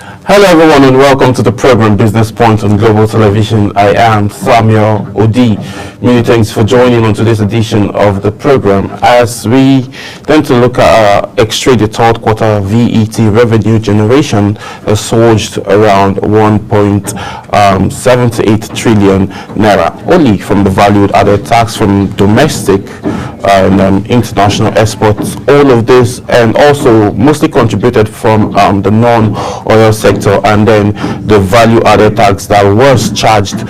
Hello everyone and welcome to the program Business Point on Global Television. I am Samuel Odi. Many thanks for joining on today's edition of the program as we tend to look at our the third quarter VET revenue generation has surged around 1.78 trillion naira only from the value added tax from domestic and international exports. All of this and also mostly contributed from the non-oil sector and then the value-added tax that was charged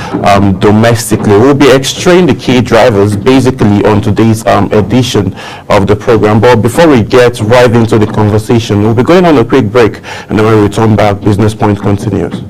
domestically. We'll be extracting the key drivers basically on today's edition of the program. But before we get right into the conversation, we'll be going on a quick break, and then when we return back, Business Point continues.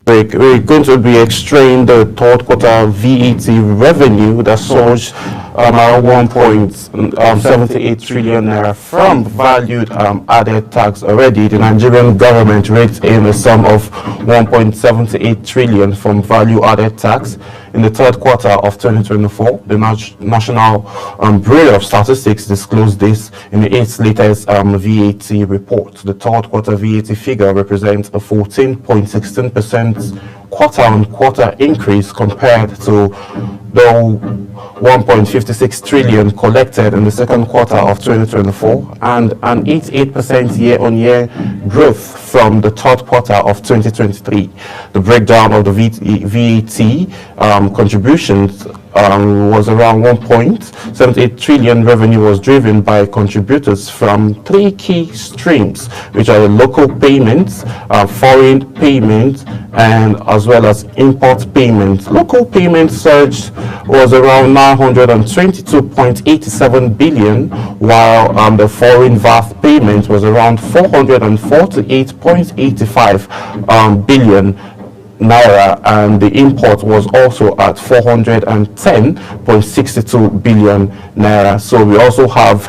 We're going to be extracting the third quarter VET revenue that surged around 1.78 trillion naira from valued added tax already. The Nigerian government raked in a sum of 1.78 trillion from value added tax in the third quarter of 2024. The National Bureau of Statistics disclosed this in its latest VAT report. The third quarter VAT figure represents a 14.16% quarter-on-quarter increase compared to the 1.56 trillion collected in the second quarter of 2024 and an 88% year-on-year growth from the third quarter of 2023. The breakdown of the VAT contributions was around 1.78 trillion. Revenue was driven by contributors from three key streams, which are the local payments, foreign payments, and as well as import payments. Local payments surge was around 922.87 billion, while the foreign VAT payment was around 448.85 billion naira, and the import was also at 410.62 billion naira. So we also have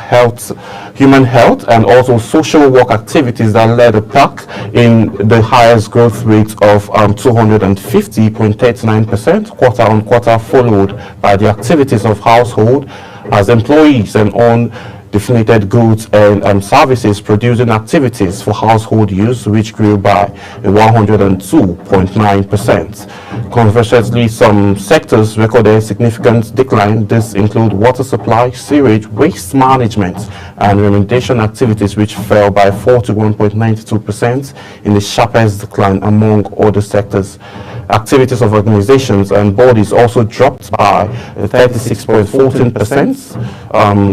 human health and also social work activities that led the pack in the highest growth rate of 250.39% quarter on quarter, followed by the activities of household as employees and own definited goods and services producing activities for household use, which grew by 102.9%. Conversely, some sectors recorded a significant decline. This include water supply, sewage, waste management, and remediation activities, which fell by 41.92% in the sharpest decline among other sectors. Activities of organizations and bodies also dropped by 36.14%.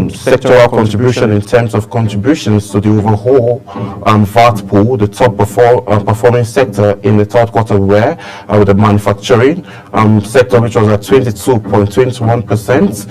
Sectoral contribution in terms of contributions to the overall VAT pool, the top performing sector in the third quarter were the manufacturing sector, which was at 22.21%.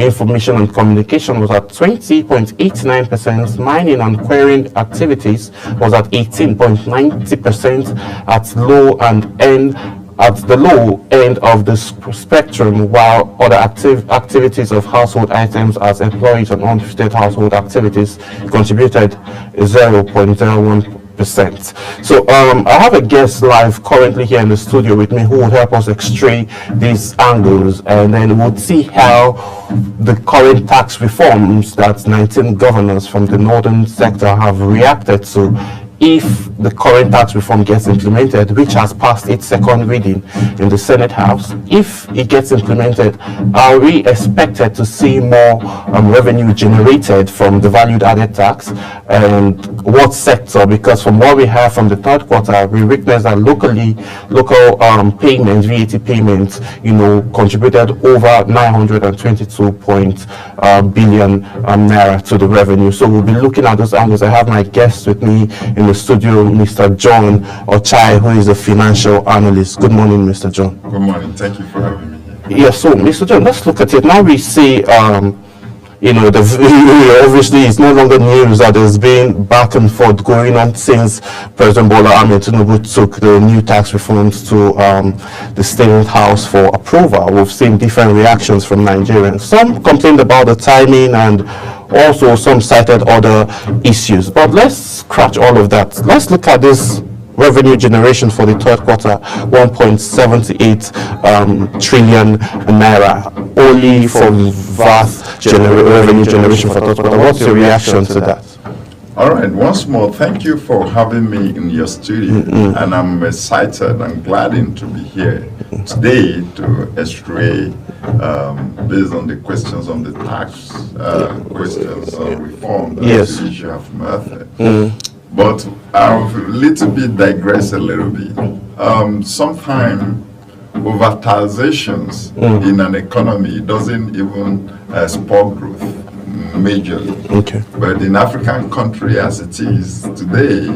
Information and communication was at 20.89%. Mining and quarrying activities was at 18.90%. At the low end of the spectrum, while other activities of household items as employees and unfitted household activities contributed 0.01%. So I have a guest live currently here in the studio with me who will help us extract these angles, and then we'll see how the current tax reforms that 19 governors from the northern sector have reacted to. If the current tax reform gets implemented, which has passed its second reading in the Senate House, if it gets implemented, are we expected to see more revenue generated from the valued added tax, and what sector? Because from what we have from the third quarter, we witnessed that local payments, VAT payments, contributed over 922 billion naira to the revenue. So we'll be looking at those angles. I have my guests with me in the studio, Mr. John Ochai, who is a financial analyst. Good morning, Mr. John. Good morning. Thank you for having me here. Yeah, so Mr. John, let's look at it. Now we see, obviously it's no longer news that there's been back and forth going on since President Bola Ahmed Tinubu took the new tax reforms to the State House for approval. We've seen different reactions from Nigerians. Some complained about the timing, and also some cited other issues. But let's scratch all of that. Let's look at this revenue generation for the third quarter, 1.78 trillion naira, only from VAT revenue generation for third quarter. What's your reaction to that? All right, once more, thank you for having me in your studio, and I'm excited and glad to be here today to explain based on the questions on the tax questions on reform. That's the issue of method. But I'll a little bit digress a little bit. Sometimes overtaxations in an economy doesn't even spur growth majorly. Okay. But in African country as it is today,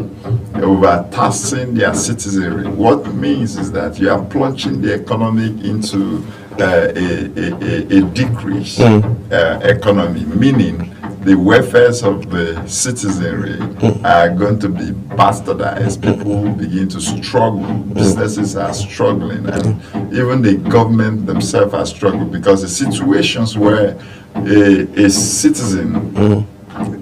overtaxing their citizenry, what it means is that you are plunging the economy into a decrease economy, meaning the welfares of the citizenry are going to be bastardized. People begin to struggle. Businesses are struggling, and even the government themselves are struggling, because the situations where a citizen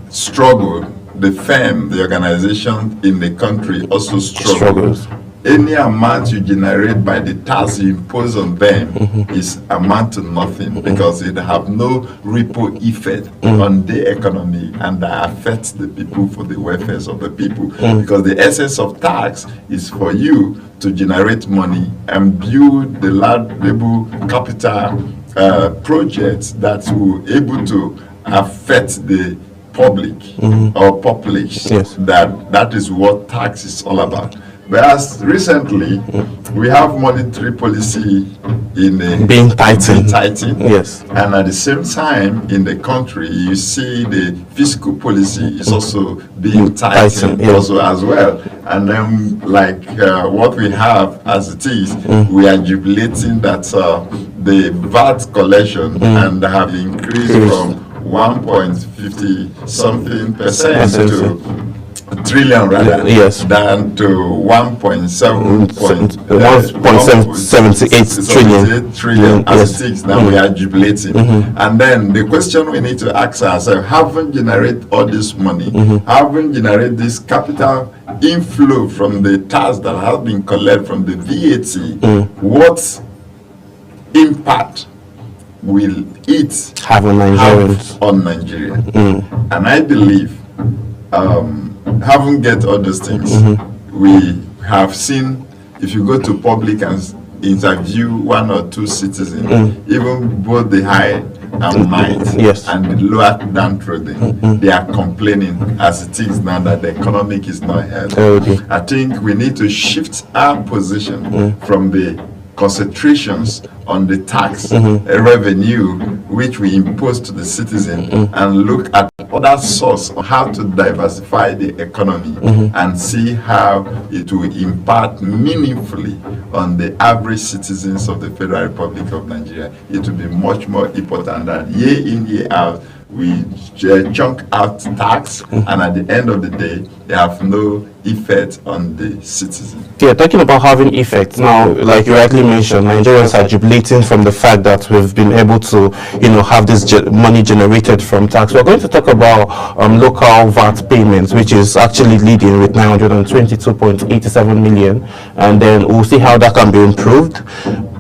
struggle, the firm, the organization in the country also struggles. Any amount you generate by the tax you impose on them is amount to nothing, because it have no ripple effect on the economy, and that affects the people for the welfare of the people. Because the essence of tax is for you to generate money and build the laudable capital projects that will able to affect the public or populace. Yes. That is what tax is all about. Whereas recently, we have monetary policy being tightened. Yes. And at the same time, in the country, you see the fiscal policy is also being tightened also as well. And then, like what we have as it is, we are jubilating that the VAT collection and have increased from 1.50 something percent to trillion rather, than to 1.78 trillion as it is. Now we are jubilating. And then the question we need to ask ourselves, haven't generated all this money, haven't generated this capital inflow from the tax that has been collected from the VAT, what impact will it have on Nigeria? And I believe haven't get all those things. We have seen, if you go to public and interview one or two citizens, even both the high and might and the lower downtrodden, they are complaining as it is now that the economic is not healthy. I think we need to shift our position from the concentrations on the tax revenue which we impose to the citizen and look at other source on how to diversify the economy and see how it will impact meaningfully on the average citizens of the Federal Republic of Nigeria. It will be much more important that year in, year out, we chunk out tax, and at the end of the day, they have no effect on the citizen. Yeah, talking about having effects now, like you rightly mentioned, Nigerians are jubilating from the fact that we've been able to, have this money generated from tax. We're going to talk about local VAT payments, which is actually leading with 922.87 million, and then we'll see how that can be improved.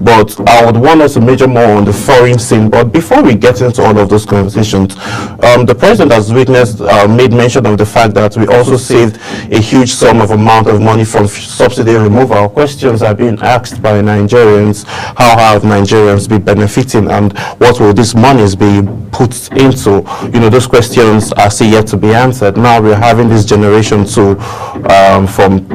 But I would want us to measure more on the foreign scene. But before we get into all of those conversations, the president has made mention of the fact that we also saved a huge amount of money from subsidy removal. Questions are being asked by Nigerians. How have Nigerians been benefiting, and what will these monies be put into? Those questions are still yet to be answered. Now we're having this generation from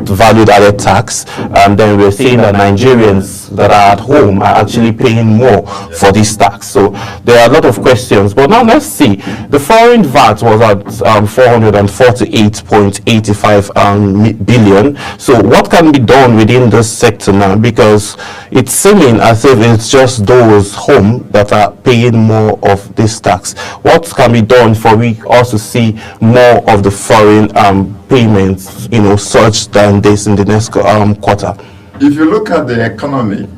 valued added tax, and then we're seeing that Nigerians that are at home are actually paying more for this tax. So there are a lot of questions. But now let's see. The foreign VAT was at 448.85 billion. So what can be done within this sector now? Because it's seeming as if it's just those home that are paying more of this tax. What can be done for we also see more of the foreign payments, such than this in the next quarter? If you look at the economy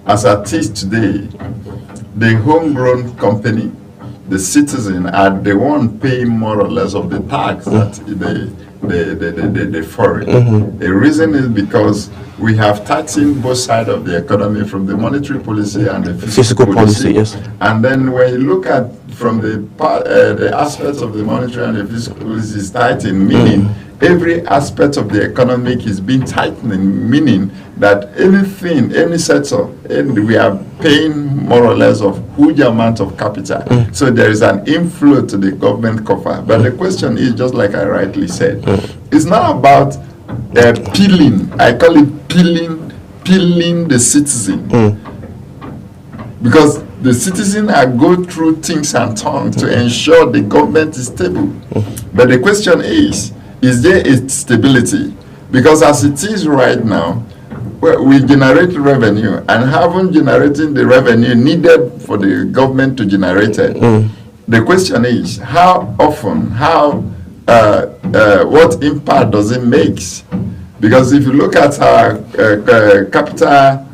as it is today, the homegrown company, the citizen, are the one paying more or less of the tax that the foreign. The reason is because we have taxing both sides of the economy, from the monetary policy and the fiscal policy. And then when you look at from the aspects of the monetary and the fiscal policy is tightened, meaning every aspect of the economic is being tightened, meaning that anything, any sector, and we are paying more or less of huge amount of capital. So there is an inflow to the government coffers. But the question is, just like I rightly said, it's not about peeling. I call it peeling the citizen. Because the citizen are go through things and tongues to ensure the government is stable. But the question is there a stability? Because as it is right now, we generate revenue and haven't generated the revenue needed for the government to generate it. The question is, how often, what impact does it make? Because if you look at our capital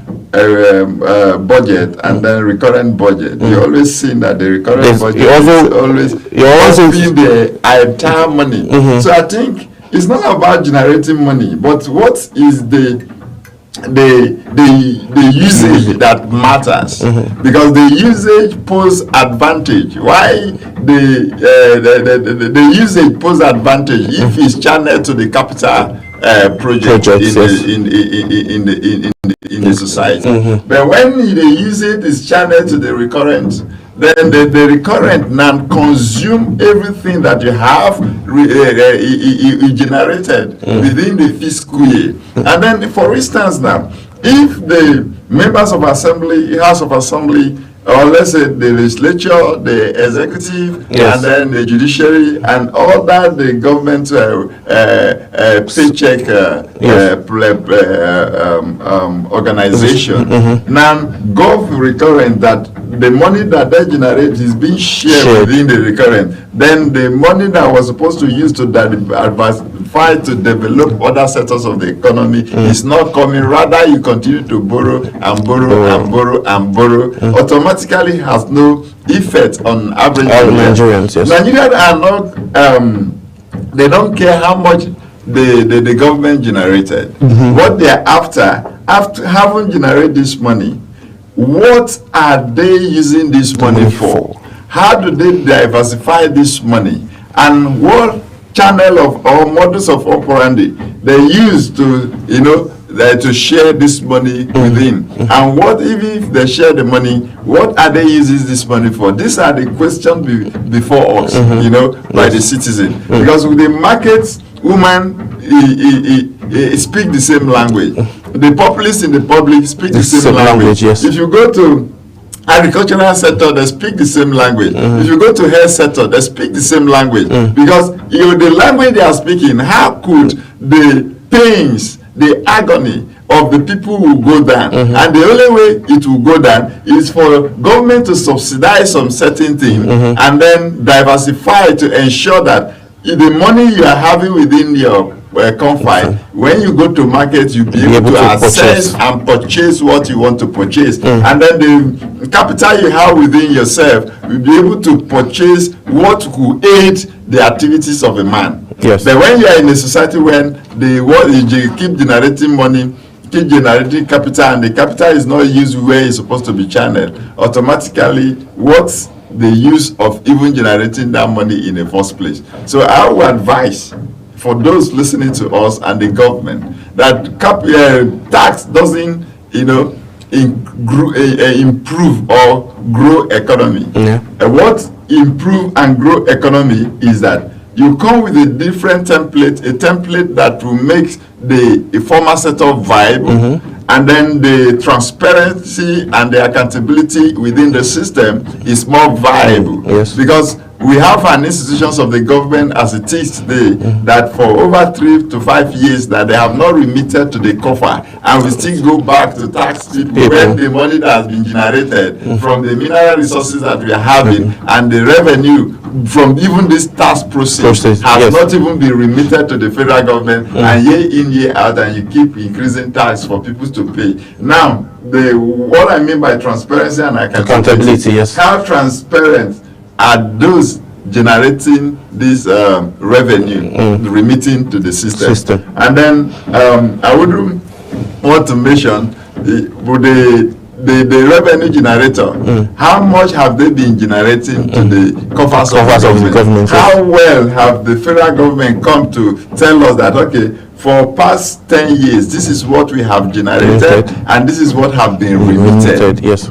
budget and then recurrent budget, you always see that the recurrent budget is always being the entire money. So I think it's not about generating money, but what is the usage that matters, because the usage pose advantage. Why the usage pose advantage if it's channeled to the capital project in the society. But when the usage is channeled to the recurrent then the recurrent now consume everything that you have generated within the fiscal year. And then, for instance, now, if the members of assembly, House of Assembly, or let's say the legislature, the executive, yes, and then the judiciary, and all that the government paycheck organization, now go recurrent, that the money that they generate is being shared within the recurrent. Then the money that was supposed to use to diversify to develop other sectors of the economy is not coming. Rather, you continue to borrow and borrow and borrow and borrow. Automatically has no effect on average Nigerians. Yes. Nigerians are not. They don't care how much the government generated. What they are after having generated this money, what are they using this money for? How do they diversify this money? And what channel of or modus of operandi they use to, to share this money within? And what if they share the money, what are they using this money for? These are the questions before us, by the citizen. Because with the markets, woman speak the same language. The populace in the public speak the same language. Yes. If you go to agricultural sector, they speak the same language. If you go to health sector, they speak the same language. Because the language they are speaking, how could the pains, the agony of the people will go down? And the only way it will go down is for government to subsidize some certain thing and then diversify to ensure that the money you are having within your confine, when you go to market, you'll be able to access and purchase what you want to purchase. And then the capital you have within yourself, you'll be able to purchase what will aid the activities of a man. Yes. But when you are in a society when you keep generating money, keep generating capital, and the capital is not used where it's supposed to be channeled, automatically what's the use of even generating that money in the first place? So I would advise for those listening to us and the government that tax doesn't improve or grow economy. What improve and grow economy is that you come with a different template, a template that will make the formal sector viable, and then the transparency and the accountability within the system is more viable. Yes. Because we have an institutions of the government as it is today that for over 3 to 5 years that they have not remitted to the coffer, and we still go back to tax people when the money that has been generated from the mineral resources that we are having and the revenue from even this tax process has not even been remitted to the federal government, and year in, year out, and you keep increasing tax for people to pay. Now, what I mean by transparency and accountability, yes. How transparent are those generating this revenue remitting to the system? And then I would want to mention the revenue generator. How much have they been generating to the coffers of the government? How well have the federal government come to tell us that, okay, for past 10 years, this is what we have generated and this is what have been remitted. Yes.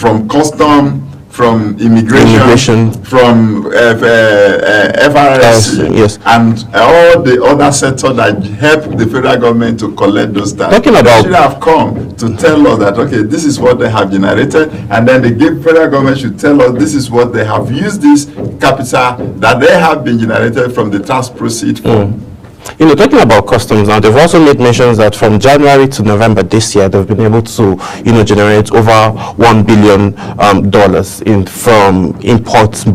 From custom, from immigration, from FRS, yes, and all the other sectors that help the federal government to collect those taxes. Talking about, they should have come to tell us that, okay, this is what they have generated, and then the federal government should tell us this is what they have used this capital that they have been generated from the tax proceeds for. Talking about customs now, they've also made mentions that from January to November this year, they've been able to, generate over $1 billion from import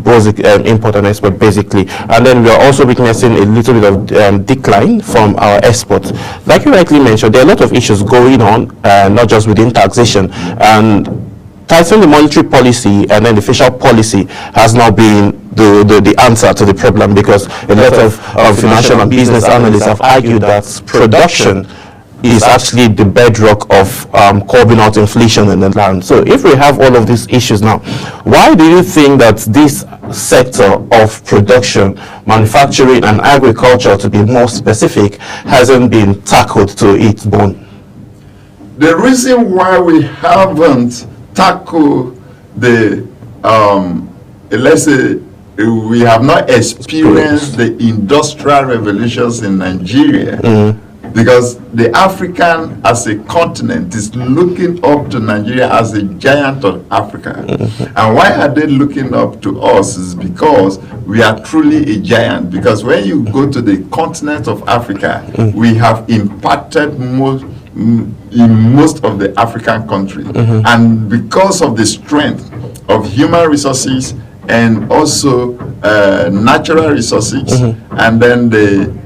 and export, basically. And then we are also witnessing a little bit of decline from our exports. Like you rightly mentioned, there are a lot of issues going on, not just within taxation. And tightening the monetary policy and then the fiscal policy has now been the answer to the problem, because a lot of financial and business analysts have argued that production is actually the bedrock of curbing out inflation in the land. So if we have all of these issues now, why do you think that this sector of production, manufacturing and agriculture, to be more specific, hasn't been tackled to its bone? The reason why we haven't tackled the let's say, we have not experienced the industrial revolutions in Nigeria, because the African as a continent is looking up to Nigeria as a giant of Africa. And why are they looking up to us? Is because we are truly a giant. Because when you go to the continent of Africa, we have impacted in most of the African countries. And because of the strength of human resources and also natural resources, and then the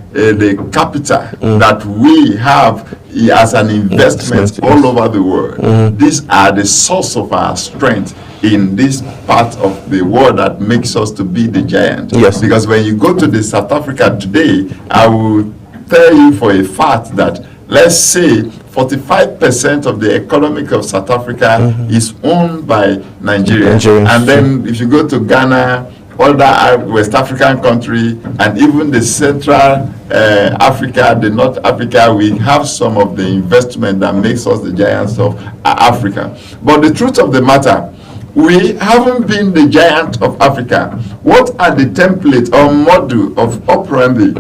capital that we have as an investment all over the world. These are the source of our strength in this part of the world that makes us to be the giant. Yes. Because when you go to the South Africa today, I will tell you for a fact that, let's say, 45% of the economy of South Africa is owned by Nigeria. And then if you go to Ghana, other West African country, and even the Central Africa, the North Africa, we have some of the investment that makes us the giants of Africa. But the truth of the matter, we haven't been the giant of Africa. What are the template or model of operandi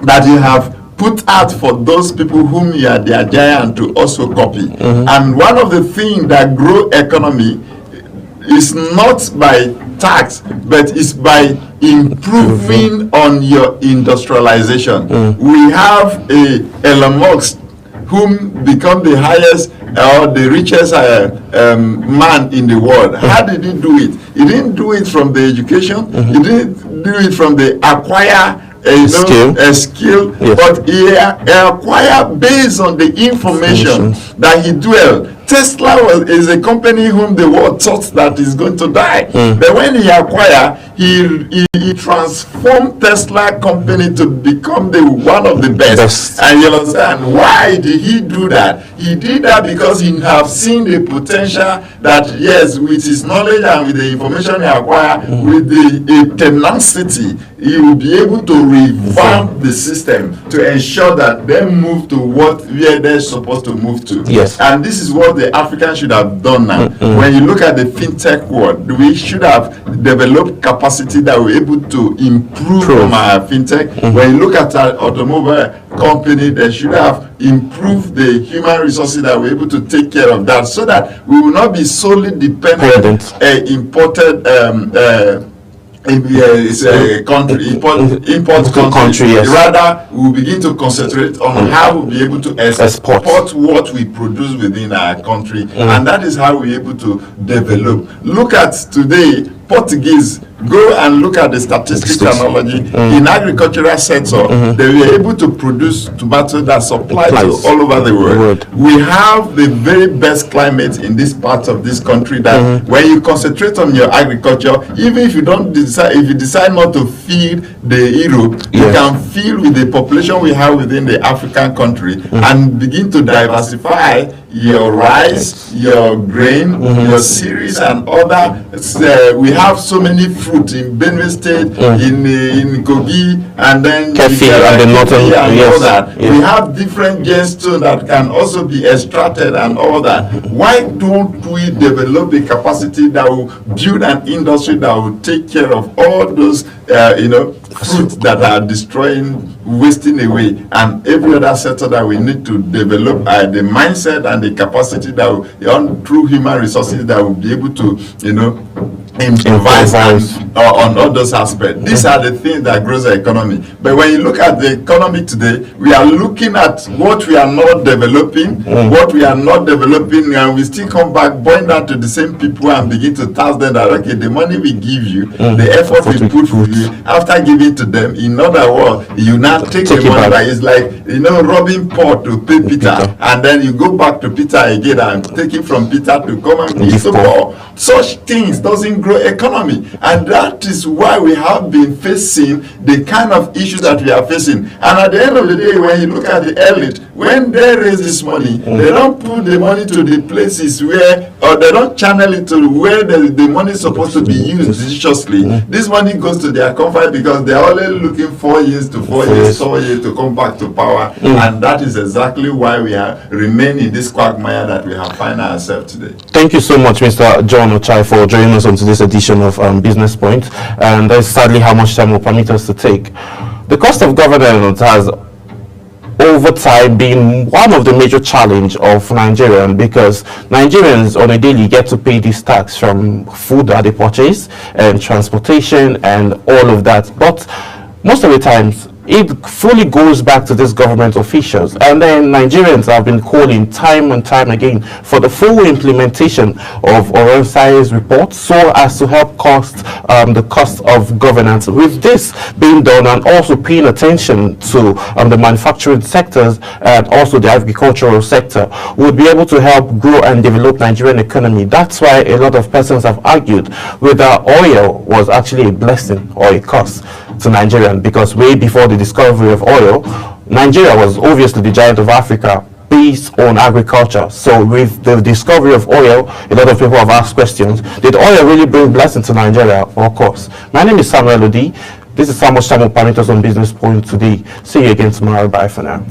that you have put out for those people whom you are their giant to also copy? And one of the things that grow economy is not by tax, but it's by improving on your industrialization. We have a Elon Musk whom become the highest or the richest man in the world. How did he do it? He didn't do it from the education. He didn't do it from the acquire skill, yes. But he acquired based on the information that he dwelled. Tesla is a company whom the world thought that is going to die. But when he acquired, he transformed Tesla company to become one of the best. And you understand why did he do that? He did that because he have seen the potential that, yes, with his knowledge and with the information he acquired, with the tenacity, he will be able to revamp the system to ensure that they move to where they're supposed to move to. Yes. And this is what the Africans should have done now. When you look at the fintech world, we should have developed capacity that we're able to improve from our fintech. When you look at our automobile company, they should have improved the human resources that we're able to take care of that, so that we will not be solely dependent imported it's a country, import country. Yes. Rather, we will begin to concentrate on how we'll be able to export what we produce within our country, and that is how we're able to develop. Look at today, Portuguese. Go and look at the statistics technology in agricultural sector. They were able to produce tomato that supply to all over the world. We have the very best climate in this part of this country that when you concentrate on your agriculture, even if you don't decide, if you decide not to feed the Europe, you can feed with the population we have within the African country and begin to diversify your rice, your grain, your cereals, and other. We have so many fruit in Benue State, in Kogi, and then Kefi and the northern, all that. We have different gemstones that can also be extracted and all that. Why don't we develop the capacity that will build an industry that will take care of all those fruits that are destroying, wasting away, and every other sector that we need to develop the mindset and the capacity that will, through human resources, that will be able to improvise on all those aspects. These are the things that grows the economy. But when you look at the economy today, we are looking at what we are not developing, and we still come back, point down to the same people and begin to task them that, okay, the money we give you, the effort we put for you, after giving to them, in other words, you now take the money back. It's like, robbing Paul to pay Peter, and then you go back to Peter again and take it from Peter to come and give to Paul. Such things doesn't grow economy, and that is why we have been facing the kind of issues that we are facing. And at the end of the day, when you look at the elite, when they raise this money, they don't put the money to the places where, or they don't channel it to where the money is supposed to be used judiciously. This money goes to their comfort because they're only looking 4 years to 4 years, 4 years to come back to power. And that is exactly why we are remain in this quagmire that we have found ourselves today. Thank you so much, Mr. John Ochai, for joining us on today's edition of Business Point. And that's sadly how much time will permit us to take. The cost of governance has over time been one of the major challenge of Nigerians, because Nigerians on a daily get to pay this tax from food that they purchase and transportation and all of that. But most of the times it fully goes back to these government officials, and then Nigerians have been calling time and time again for the full implementation of Oronsai's report, so as to help the cost of governance. With this being done, and also paying attention to the manufacturing sectors and also the agricultural sector, would be able to help grow and develop Nigerian economy. That's why a lot of persons have argued whether oil was actually a blessing or a curse to Nigeria, because way before the discovery of oil, Nigeria was obviously the giant of Africa based on agriculture. So with the discovery of oil, a lot of people have asked questions: did oil really bring blessing to Nigeria? Of course. My name is Samuel Odi. This is Samuel Permit us on Business Point today. See you again tomorrow. Bye for now.